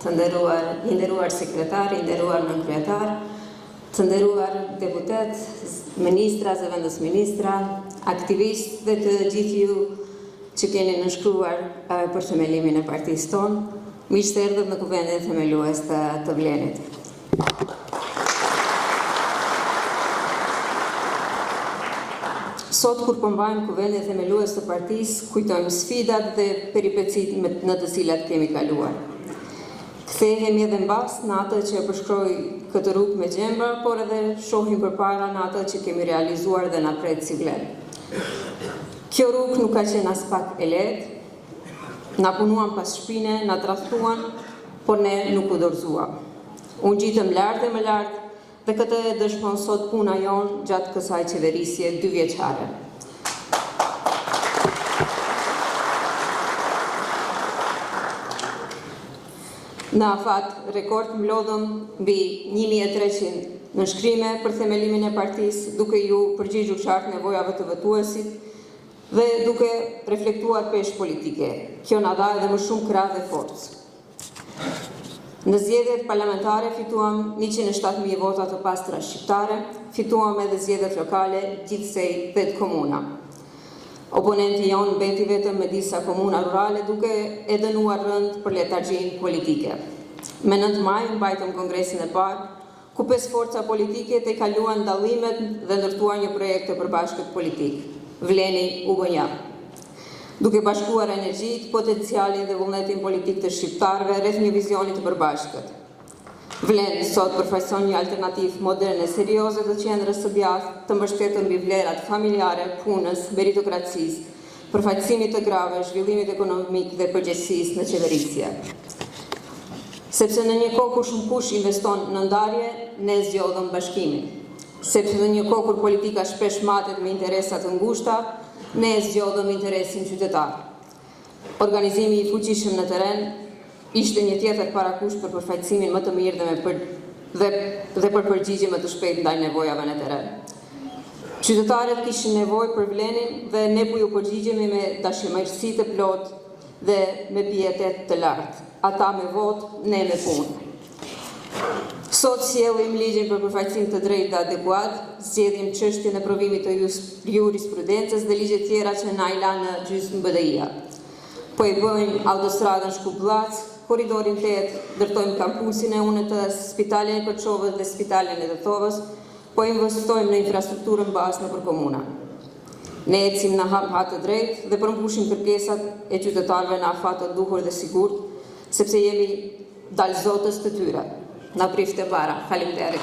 të nderuar sekretar, i nderuar nënkryetar, të nderuar deputet, ministra dhe vendosministra, aktivistë dhe të gjithë ju që keni nënshkruar për themelimin e partisë tonë, miq të erdhët në kuvendin themelues të Vlenit. Sot, kur përmbajmë kuvendin themelues të partisë, kujtojmë sfidat dhe peripecitë në të cilat kemi kaluar. Kthehemi edhe mbas në atë që përshkroi këtë rrugë me gjemba, por edhe shohim përpara në atë që kemi realizuar dhe na pret si vlerë. Kjo rrugë nuk ka qenë as pak e lehtë, na punuan pas shpine, na tradhtuan, por ne nuk u dorëzuam. Unë gjitëm lart e më lart, dhe këtë e dëshmon sot puna jonë gjatë kësaj qeverisje 2 vjeçare. Në afat rekord mlodhëm mbi 1300 nënshkrime për themelimin e partisë, duke ju përgjigjur qartë nevojave të votuesit dhe duke reflektuar peshë politike. Kjo na dha edhe më shumë krah dhe forcë. Në zgjedhjet parlamentare fituam 107.000 vota të pastra shqiptare, fituam edhe zgjedhjet lokale, gjithsej 8 komuna. Oponenti jonë mbeti vetëm me disa komuna rurale duke e dënuar rënd për letargjinë politike. Me 9 maj mbajtëm kongresin e parë, ku 5 forca politike te kaluan dallimet dhe ndërtuan një projekt të përbashkët politik. Vleni u bë një. Duke bashkuar energjit, potencialin dhe vullnetin politik të shqiptarëve rreth një vizioni të përbashkët. Vlen sot përfaqëson një alternativë moderne, serioze të qendrës së djathtë, të mbështetur mbi vlerat familjare, punës, meritokracisë, përfaqësimit të grave, zhvillimit ekonomik dhe përgjegjësisë në qeverisje. Sepse në një kohë kur shumë kush investon në ndarje, ne zgjodhëm bashkimin. Sepse në një kohë kur politika shpesh matet me interesa të ngushta, ne zgjodhëm interesin qytetar. Organizimi i fuqishëm në terren ishte një tjetër parakush për përfaqësimin më të mirë dhe për përgjigje më të shpejtë ndaj nevojave në terren. Qytetarët kishin nevojë për Vlenin dhe ne po ju përgjigjemi me dashmëri të plotë dhe me pietet të lartë. Ata me votë, ne me punë. Sot sjellim ligjin për përfaqësim të drejtë dhe adekuat, zgjedhim çështjen e provimit të jurisprudencës dhe ligje tjera që na i lanë në gjysmë BDI-a. Po e bëjmë autostradën Shkup-Llac, korridorin 8, ndërtojmë kampusin e UNT-s, spitalin e Koçovës dhe spitalin e Tetovës, po investojmë në infrastrukturën bazë nëpër komuna. Ne ecim në hap të drejtë dhe përmbushim kërkesat e qytetarëve në afat të duhur dhe sigurt, sepse jemi dalëzotës të tyre. Na prifte para. Faleminderit.